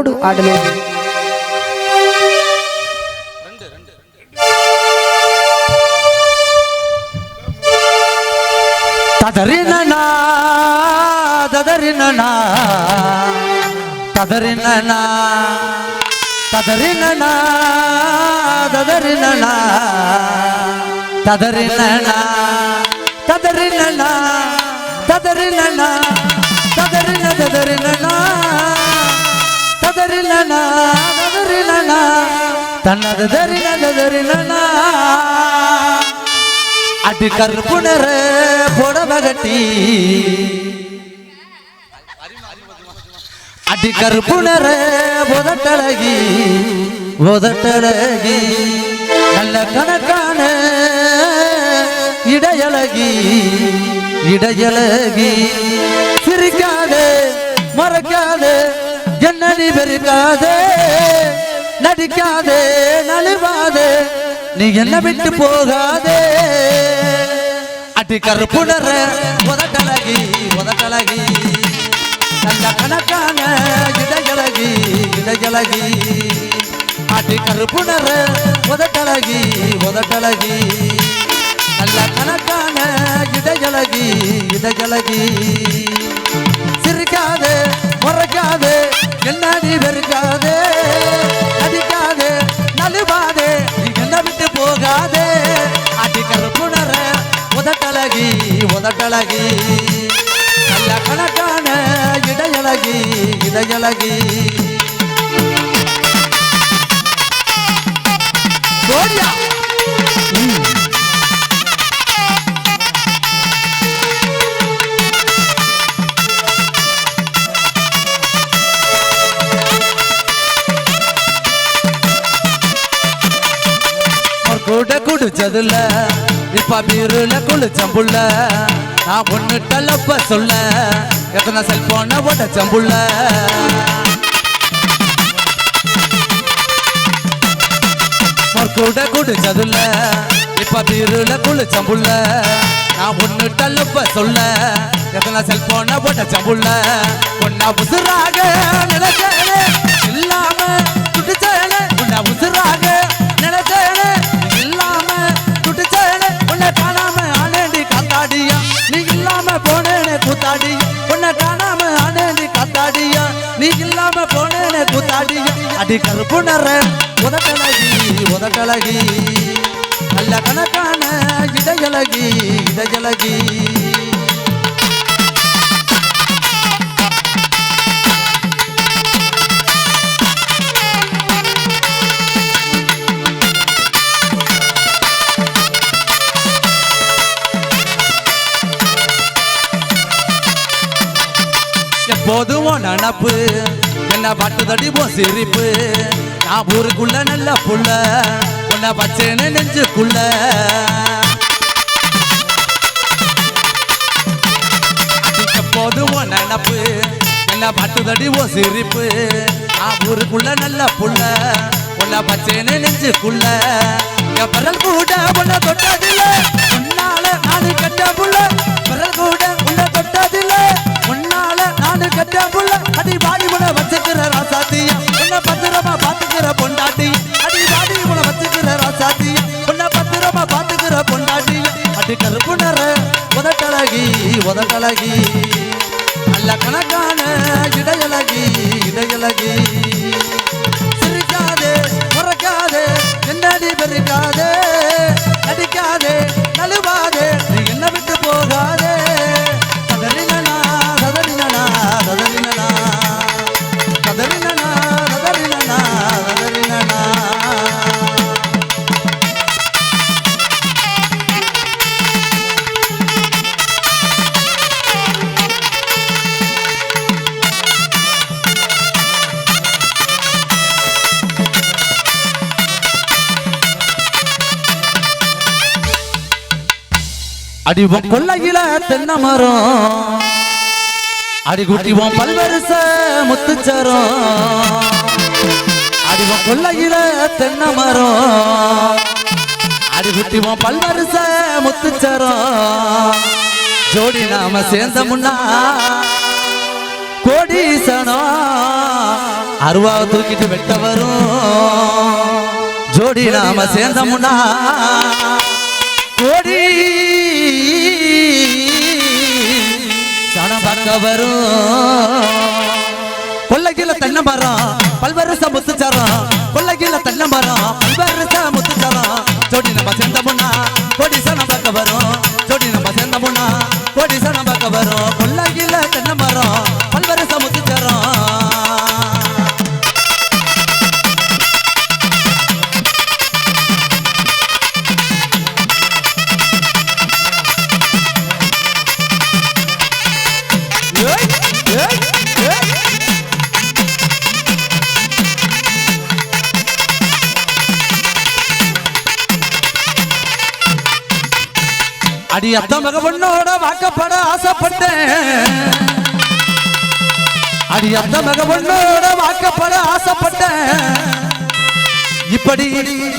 காலோடு ஆடலோடு ததறினா ததறினா ததறினா ததறினா ததறினா ததறினா ததறினா ததறினா ததறின ததறினா ததறினா ததறினா தன்னது தரின ததறினா அடி கருப்புணர புடவை கட்டி அடி கருப்புணர உதட்டழகி உதட்டழகி நல்ல கணக்கான இடையழகி இடையழகி சிரிக்காதே மறக்காதே என்ன நீ வெறுக்காதே நடிக்காதே நழுவாதே நீ என்ன விட்டு போகாதே அடி கருப்புணர உதட்டழகி உதட்டழகி நல்ல கணக்கான இடையழகி இடையழகி அடி கருப்புணர உதட்டழகி உதட்டழகி நல்ல கணக்கான இடையழகி இடையழகி சிரிக்காதே முறைக்காதே என்ன நீ வெறுக்காதே நடிக்காதே நழுவாதே நீ என்ன விட்டு போகாதே அடி கருப்புணர உதட்டழகி உதட்டழகி நல்ல கணக்கான இடையழகி இடையழகி கோடியா கூட குடிச்சதுல இப்ப பீருல குளிச்சம்புள்ள நான் ஒண்ணு டலப்ப சொல்ல எத்தனை செல்போன உடச்சம்புள்ள கூட குடிச்சதுல இப்ப பீருல குளிச்சம்புள்ள நான் ஒண்ணு டலப்ப சொல்ல எத்தனை செல்போன உடச்சம்புள்ள ஒன்னா உசுராக நினைச்சேனே இல்லாம குடிச்சேனே உன்ன உசுராக நினைச்சேனே இல்லாம குடிச்சேனே உன்னை காணாம ஆனேண்டி காத்தாடியா நீ இல்லாம போனேனே கூத்தாடி உன்னை காணாம ஆனேண்டி காத்தாடியா நீ இல்லாம போனேனே கூத்தாடியா அடி கருப்புணர உதட்டழகி உதட்டழகி நல்ல கணக்கான இடையழகி இடையழகி எப்போதும் நினப்பு என்ன பட்டுதடி போ சிரிப்பு நான் ஊருக்குள்ள நல்ல புள்ள உன்னை பச்சேன்னு நெஞ்சுக்குள்ள எப்போதும் நினப்பு என்ன பட்டுதடி போ சிரிப்பு நான் ஊருக்குள்ள நல்ல புள்ள உன்னை பச்சேன்னு நெஞ்சுக்குள்ள எப்பரல் கூட உன்னை தொட்டதில்லை உன்னால நானு கட்ட புள்ள பரல் கூட உன்னை தொட்டதில்லை உன்னால நானு கட்ட புள்ள அடி வாடி உன வச்சுக்கிற ராசாத்தியா உன்னை பத்திரமா பாத்துக்கிற பொண்டாட்டி அடி வாடி உன வச்சுக்கிற ராசாத்தியா உன்னை பத்திரமா பாத்துக்கிற பொண்டாட்டி அடி கருப்புணர உதட்டழகி உதட்டழகி நல்ல கணக்கான இடையழகி இடையழகி சிரிக்காதே முறைக்காதே என்னடி பெருக்காதே நடிக்காதே நழுவாதே நீ என்ன விட்டு போகாதே கதறினா கதறினா கதறினா கதறினா கதறினா கதறினா அடிவம் கொல்லையில தென்னை மரம் அடிகுட்டிவோம் பல்வரிச முத்துச்சரம் அடிவம் கொல்லையில தென்னை மரம் அடிகுட்டிவோம் பல்வரிச முத்துச்சரம் ஜோடி நாம சேர்ந்த முன்னா கோடீசனோ அருவா தூக்கிட்டு வெட்ட வரும் ஜோடி நாம சேர்ந்தமுன்னா கோடி சனம் பார்க்க வரும் கொல்லையில தென்னை மரம் பல்வரச முத்துச்சாரம் கொல்லையில தென்னை மரம் பல்வரச முத்துச்சாரம் ஜோடி நம்ம சேர்ந்தமுன்னா கோடி சனம் பார்க்க வரும் ஜோடி நம்ம சேர்ந்தமுன்னா கோடி சனம் பார்க்க வரும் கொல்லையில தென்னை மரம் பல்வரச முத்துச்சாரம் அடி அத்த மக பொண்ணோட வாக்கப்பட ஆசைப்பட்டேன் அடி அத்த மக பொண்ணோட வாக்கப்பட ஆசைப்பட்டேன் இப்படி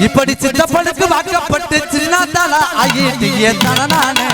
இப்படி சித்தப்பனுக்கு வாக்கப்பட்டு சின்னத்தால ஆகிட்டியே தான நானே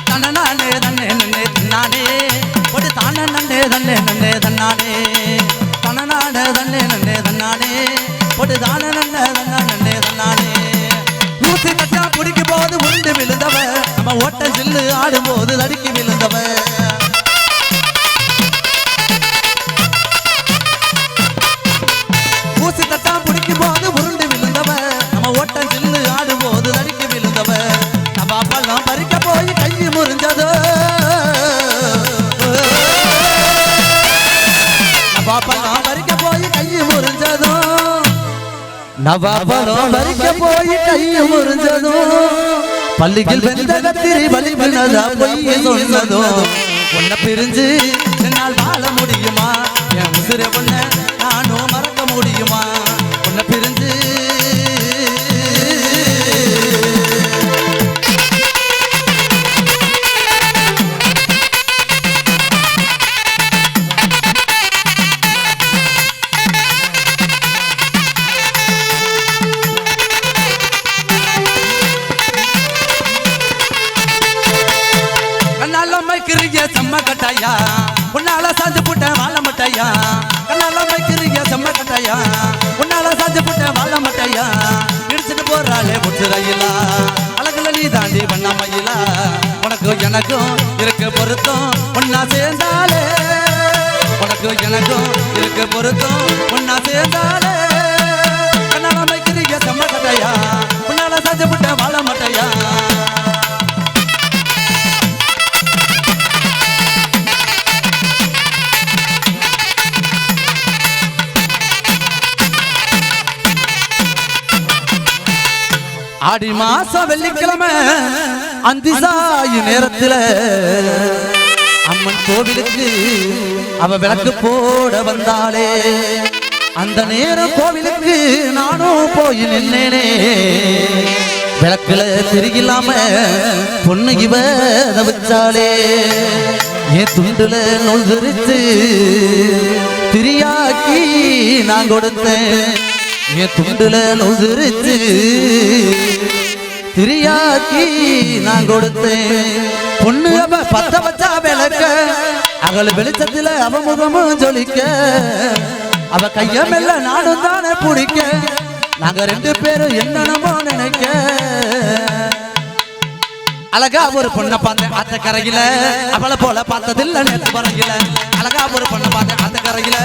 தான நானே தன்னே நன்னே தன்னானே ஒரு தான நன்னே தன்னே நன்னே தன்னானே தான நானே தன்னே நன்னே தன்னானே ஒரு தான நன்னே தன்னானே தன்னானே ஊசி கட்டா குடிக்கும் போது உருண்டு விழுந்தவ நம்ம ஓட்ட சில்லு ஆடும் போது தடுக்கி விழுந்தவ ஊசி கட்டா குடிக்கும் போது உருண்டு விழுந்தவ நம்ம ஓட்ட சில்லு ஆடும் போது தடுக்கி விழுந்தவ நம்ம அப்பெல்லாம் பறிக்க போய் கை முறிஞ்சதோ நவாப்பழம் பறிக்க போய் கை முறிஞ்சதோ நவாப்பழம் பறிக்க போய் கை முறிஞ்சதோ பள்ளியில் வெந்த கத்திரி வலிப்பினதா பொய் சொன்னதோ உன்னை பிரிஞ்சு என்னால் வாழ முடியுமா என் உசிர பொண்ண நானும் மறக்க முடியுமா உன்னை பிரிஞ்சு செம்ம கட்டாயா உன்னால சாஞ்சு புட்ட வாழ மட்டையா கண்ணால வைக்கிறிய செம்ம கட்டாயா உன்னால சாஞ்சு புட்ட வாழ மட்டையா இடிச்சுட்டு போறாளே முட்டு ரயிலா அழகுல நீ தாண்டி பண்ண மயிலா உனக்கு எனக்கும் இருக்க பொருத்தம் ஒன்னா சேர்ந்தாலே உனக்கு எனக்கும் இருக்க பொருத்தம் ஒன்னா சேர்ந்தாலே கண்ணால வைக்கிறிய செம்ம கட்டாயா உன்னால சாஞ்சு புட்ட வாழ மட்டையா ஆடி மாசம் வெள்ளிக்கிழமை அந்திசாயி நேரத்துல அம்மன் கோவிலுக்கு அவ விளக்கு போட வந்தாளே அந்த நேரம் கோவிலுக்கு நானும் போய் நின்னேனே விளக்குல திரியில்லாம பொண்ணு இவ தவிச்சாளே என் துண்டுல நூல் விரிச்சு திரியாக்கி நான் கொடுத்தேன் என் துண்டுல நுதிரிச்சு திரியாக்கி நான் கொடுத்தேன் பொண்ணு அவ பத்த வச்சா விளக்க அகல வெளிச்சத்துல அவ முகமும் ஜொலிக்க அவ கைய மெல்ல நானும் தானே பிடிக்க நாங்க ரெண்டு பேரும் என்னென்னமோ நினைக்க அழகா ஒரு பொண்ணை பார்த்தேன் அத்த கரையில அவளை போல பார்த்ததில்ல நேற்று வரையில அழகா ஒரு பொண்ணை பார்த்தேன் அத்த கரையில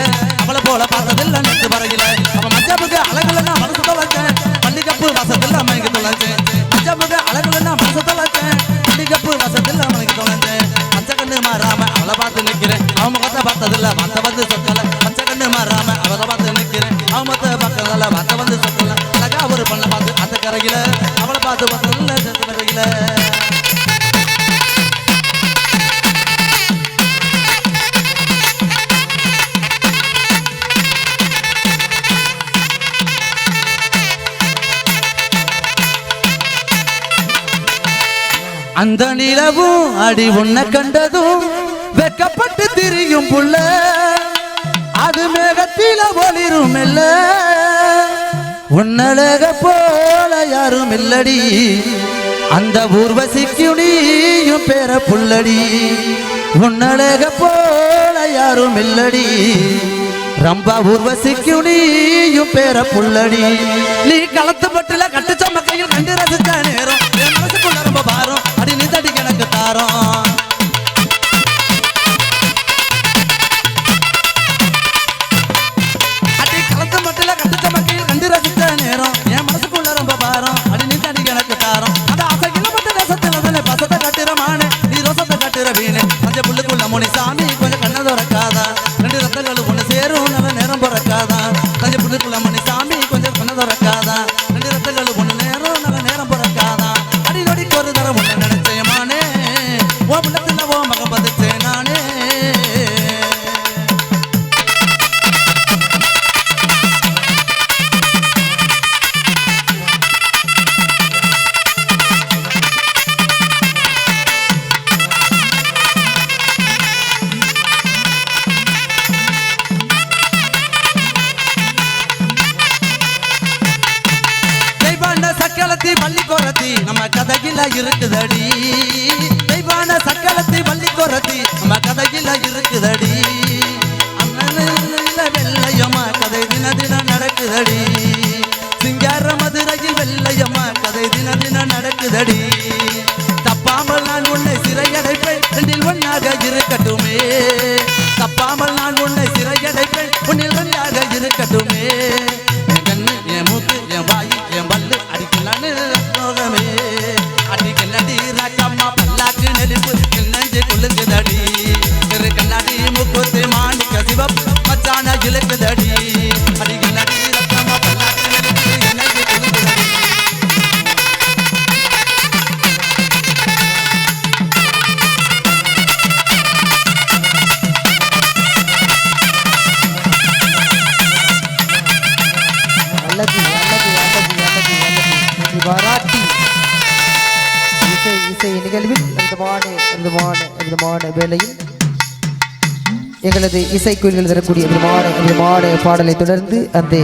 அவளை போல பார்த்ததில்ல நேற்று வரையில அவன் மஞ்சப்புக்கு அழகுல நான் மனசு தொலைச்சேன் பள்ளிக்கப்பு வசதில்ல அமைக்கு தொலைச்சேன் மஞ்சப்புக்கு அழகுல நான் மனசு தொலைச்சேன் பள்ளிக்கப்பு வசதில்ல அமைக்கு தொலைச்சேன் பச்சை கண்ணு மாறாம அவளை பார்த்து நிக்கிறேன் அவன் முகத்தை பார்த்ததில்ல மத்த வந்து சொத்தல பச்சை கண்ணு மாறாம அவளை பார்த்து நிக்கிறேன் அவன் மத்த பக்கத்துல மத்த வந்து சொத்தல அழகா ஒரு பொண்ணை பார்த்து அத்த கரையில அவளை பார்த்து பார்த்ததில்ல நேற்று வரையில அந்த நிலவும் அடி உன்னை கண்டதும் வெக்கப்பட்டு திரியும் புள்ள அது மேகத்தில ஒளிரும் இல்ல உன்னழக போல யாரும் இல்லடி அந்த ஊர்வசிக்கு நீயும் பேர புள்ளடி உன்னழக போல யாரும் இல்லடி ரம்பா ஊர்வசிக்கு நீயும் பேர புள்ளடி நீ களத்து பட்டுல கட்டு சமக்கையில் கண்டு ரசிச்ச நேரம் என் மனசுக்குள்ள ரொம்ப பாரம் அடி நீ தடி எனக்கு தாரம் அடி களத்து பட்டுல கட்டு சமக்கையில் கண்டு ரசிச்ச நேரம் என் மனசுக்குள்ள ரொம்ப பாரம் அடி நீ தடி எனக்கு தாரம் அந்த ஆசைக்குள்ள பட்டு ரசத்துல தானே பசத்தை கட்டுறமானே நீ ரோசத்தை கட்டுற வீணே அந்த புள்ளுக்குள்ள முனி சாமி கொஞ்சம் கண்ண துறக்காதா ரெண்டு ரத்தங்களும் ஒண்ணு சேரும் நல்ல நேரம் பிறக்காதா தஞ்சை புள்ளுக்குள்ள முனி சாமி கொஞ்சம் கண்ண துறக்காதா ரெண்டு ரத்தங்களும் ஒண்ணு நேரம் நல்ல நேரம் பிறக்காதா அடி நொடிக்கு ஒரு தரம் ஒண்ணு நினைச்சேமானே ஓ புள்ளத்துல ஓ மகம் பதிச்சேன் நானே சக்கலத்தி பள்ளி கோரத்தி நம்ம கதையில இருக்குதடி தெய்வான சக்கலத்தி பள்ளி கோரத்தி நம்ம கதையில இருக்குதடி வெள்ளையம்மா கதை தின தினம் நடக்குதடி சிங்கார மதுரையில் வெள்ளையம்மா கதை தின தினம் நடக்குதடி தப்பாமல் நான் உன்னை சிறையடைப்பேன் ரெண்டில் ஒன்றாக இருக்கட்டுமே தப்பாமல் நான் உன்னை சிறையடைப்பேன் ஒன்னில் ஒன்றாக இருக்கட்டுமே என் கண்ணு என் மூக்கு என் வாய் என் பல்லு அடிக்கலான்னு போகமே அடிக்கல்லடி ராக்கம்மா பல்லாக்கு நெருப்பு நெஞ்சு கொள்ளுங்குதடி திரு கண்ணாடி முக்குத்து மாணிக்க சிவப்பு மச்சான இழுக்குதடி அடிக்கல்லடி ராக்கம்மா பல்லாக்கு நெருப்பு நெஞ்சு கொள்ளுங்குதடி பாராட்டி இசை நிகழ்வில் வேளையில் எங்களது இசைக்குயில்கள் தரக்கூடிய பாடலை தொடர்ந்து அந்த